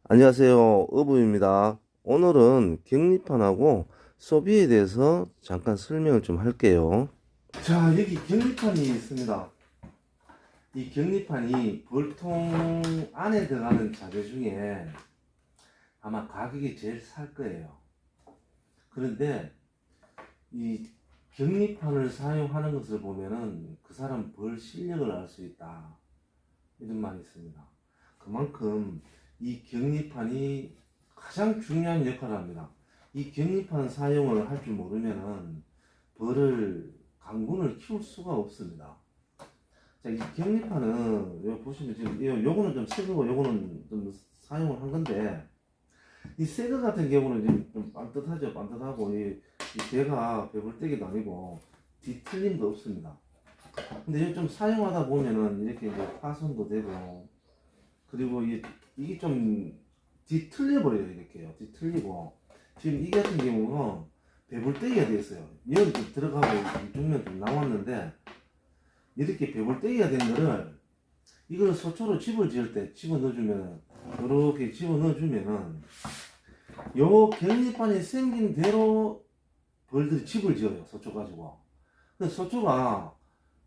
안녕하세요. 어부입니다. 오늘은 격리판하고 소비에 대해서 잠깐 설명을 좀 할게요. 자, 여기 격리판이 있습니다. 이 격리판이 벌통 안에 들어가는 자재 중에 아마 가격이 제일 쌀 거예요. 그런데 이 격리판을 사용하는 것을 보면은 그 사람 벌 실력을 알 수 있다, 이런 말이 있습니다. 그만큼 이 격리판이 가장 중요한 역할을 합니다. 이 격리판 사용을 할 줄 모르면은 벌을 강군을 키울 수가 없습니다. 자, 이 격리판은 여기 보시면 지금 요거는 좀 새거고 요거는 좀 사용을 한 건데, 이 새거 같은 경우는 지금 좀 반듯하죠. 반듯하고 이 배가 배불떼기도 아니고 뒤틀림도 없습니다. 근데 이거 좀 사용하다 보면은 이렇게 이제 파손도 되고, 그리고 이게 좀 뒤틀려 버려요. 이렇게요. 뒤틀리고, 지금 이 같은 경우는 배불떼기가 되어 있어요. 여기 좀 들어가고 이쪽면 좀 나왔는데, 이렇게 배불떼기가 된 거를 이걸 소초로 집을 지을 때 집어 넣어주면, 이렇게 집어 넣어주면은 요 격리판이 생긴 대로 벌들이 집을 지어요. 소초 가지고. 근데 소초가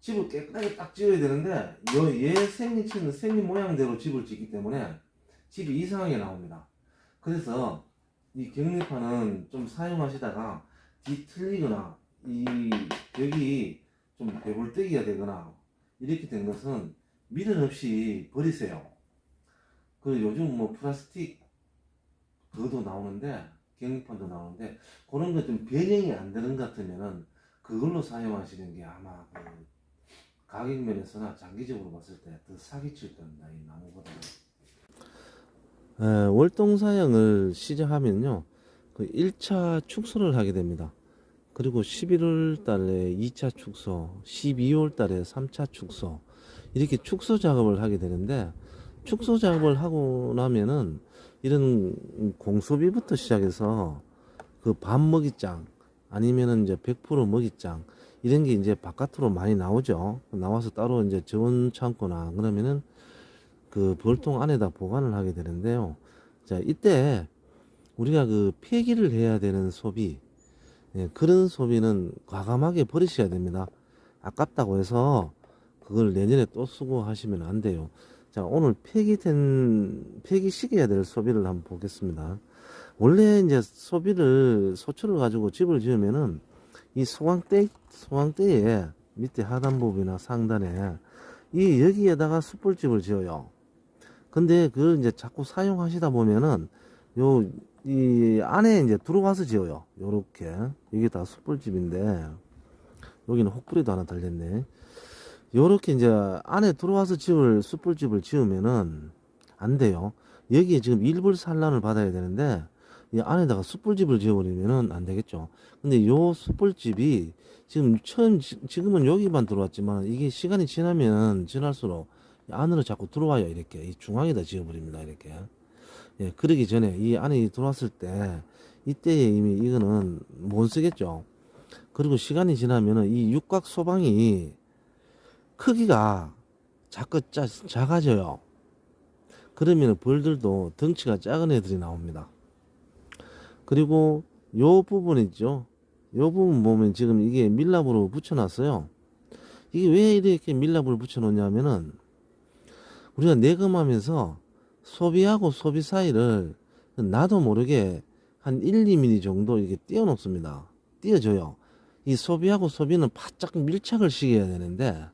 집을 깨끗하게 딱 지어야 되는데 얘 생긴 모양대로 집을 짓기 때문에 집이 이상하게 나옵니다. 그래서 이 격리판은 좀 사용하시다가 뒤틀리거나 이 벽이 좀 배불떼기가 되거나 이렇게 된 것은 미련 없이 버리세요. 그 요즘 뭐 플라스틱 그것도 나오는데, 격리판도 나오는데, 그런 거 좀 변형이 안 되는 것 같으면은 그걸로 사용하시는 게 아마 그 가격 면에서나 장기적으로 봤을 때 더 사기칠 겁니다. 이 나무보다. 월동 사양을 시작하면요, 그 1차 축소를 하게 됩니다. 그리고 11월 달에 2차 축소, 12월 달에 3차 축소, 이렇게 축소 작업을 하게 되는데, 축소 작업을 하고 나면은 이런 공소비부터 시작해서 그 밥 먹이장 아니면은 이제 100% 먹이장 이런 게 이제 바깥으로 많이 나오죠. 나와서 따로 이제 저온 창고나 그러면은 그 벌통 안에다 보관을 하게 되는데요. 자, 이때 우리가 그 폐기를 해야 되는 소비, 그런 소비는 과감하게 버리셔야 됩니다. 아깝다고 해서 그걸 내년에 또 쓰고 하시면 안 돼요. 자, 오늘 폐기시켜야 될 소비를 한번 보겠습니다. 원래 이제 소초를 가지고 집을 지으면은 이 소강대에 밑에 하단부분이나 상단에 여기에다가 숯불집을 지어요. 근데 그걸 이제 자꾸 사용하시다 보면은 이 안에 이제 들어와서 지어요. 요렇게. 이게 다 숯불집인데, 여기는 혹부리도 하나 달렸네. 요렇게 이제 안에 들어와서 숯불집을 지으면은 안 돼요. 여기에 지금 일불 산란을 받아야 되는데, 이 안에다가 숯불집을 지어버리면은 안 되겠죠. 근데 요 숯불집이 지금은 여기만 들어왔지만, 이게 시간이 지나면 지날수록 안으로 자꾸 들어와요. 이렇게. 이 중앙에다 지어버립니다. 이렇게. 예, 그러기 전에 이 안에 들어왔을 때, 이때에 이미 이거는 못 쓰겠죠. 그리고 시간이 지나면은 이 육각 소방이 크기가 자꾸 작아져요. 그러면 벌들도 덩치가 작은 애들이 나옵니다. 그리고 요 부분 있죠. 요 부분 보면 지금 이게 밀랍으로 붙여놨어요. 이게 왜 이렇게 밀랍을 붙여놓냐면은, 우리가 내금하면서 소비하고 소비 사이를 나도 모르게 한 1, 2mm 정도 이게 띄워놓습니다. 띄워줘요. 이 소비하고 소비는 바짝 밀착을 시켜야 되는데,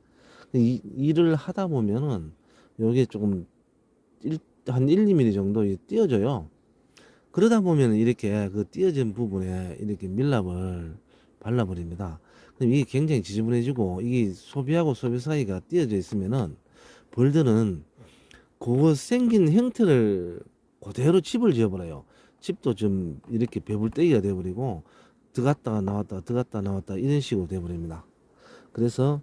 일을 하다 보면은 요게 조금 한 1, 2mm 정도 띄워져요. 그러다 보면 이렇게 그 띄어진 부분에 이렇게 밀랍을 발라버립니다. 그럼 이게 굉장히 지저분해지고, 이게 소비하고 소비 사이가 띄어져 있으면은 벌들은 그 생긴 형태를 그대로 집을 지어버려요. 집도 좀 이렇게 배불떼기가 돼버리고, 들어갔다 나왔다 이런 식으로 돼버립니다. 그래서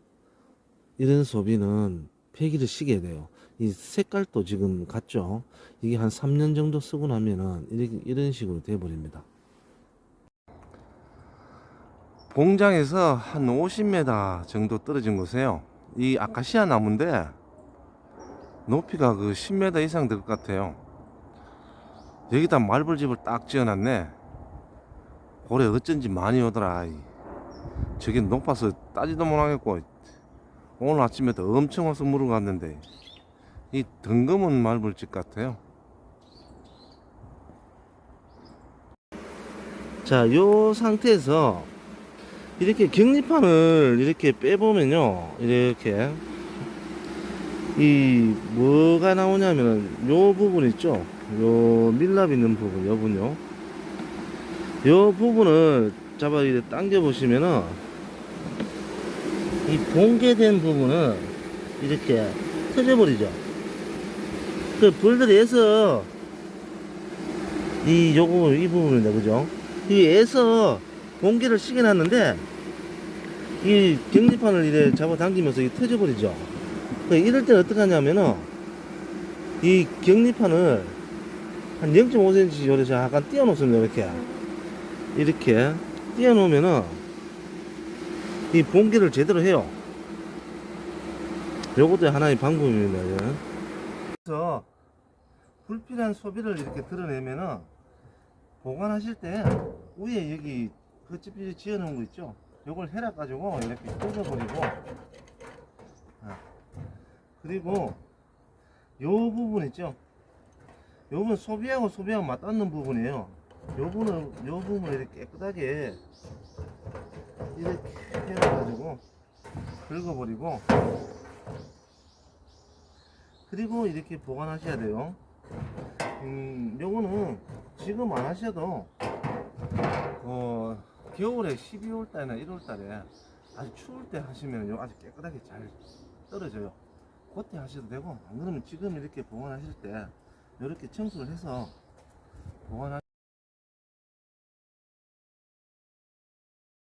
이런 소비는 폐기를 시켜야 돼요. 이 색깔도 지금 같죠? 이게 한 3년 정도 쓰고 나면은 이런 식으로 돼버립니다. 공장에서 한 50m 정도 떨어진 곳에요. 이 아카시아 나무인데 높이가 그 10m 이상 될 것 같아요. 여기다 말벌집을 딱 지어놨네. 고래 어쩐지 많이 오더라. 저기 높아서 따지도 못하겠고, 오늘 아침에도 엄청 와서 물어갔는데 이 덩금은 말벌집 같아요. 자, 요 상태에서 이렇게 격리판을 이렇게 빼보면요, 이렇게 이 뭐가 나오냐면은 요 부분 있죠, 요 밀랍 있는 부분, 요분요, 요 부분을 잡아 이렇게 당겨 보시면은 이 봉개된 부분은 이렇게 터져버리죠. 그 불들에서 이 요거 이 부분인데, 그죠? 이에서 봉개를 시켜놨는데 이 격리판을 이렇게 잡아 당기면서 이 터져버리죠. 이럴 때 어떻게 하냐면은 이 격리판을 한 0.5cm 요래서 약간 띄워 놓습니다. 이렇게 띄워 놓으면은 이 봉개를 제대로 해요. 요것도 하나의 방법입니다. 예. 그래서 불필요한 소비를 이렇게 드러내면은 보관하실 때 위에 여기 그 지어 놓은 거 있죠, 요걸 해라 가지고 이렇게 꽂아버리고, 그리고 요 부분 있죠, 요 부분 소비하고 맞닿는 부분이에요. 요 부분을 이렇게 깨끗하게 이렇게 해가지고 긁어버리고, 그리고 이렇게 보관하셔야 돼요. 요거는 지금 안 하셔도 겨울에 12월 달이나 1월 달에 아주 추울 때 하시면 요 아주 깨끗하게 잘 떨어져요. 그때 하셔도 되고, 안 그러면 지금 이렇게 보관하실 때 이렇게 청소를 해서 보관하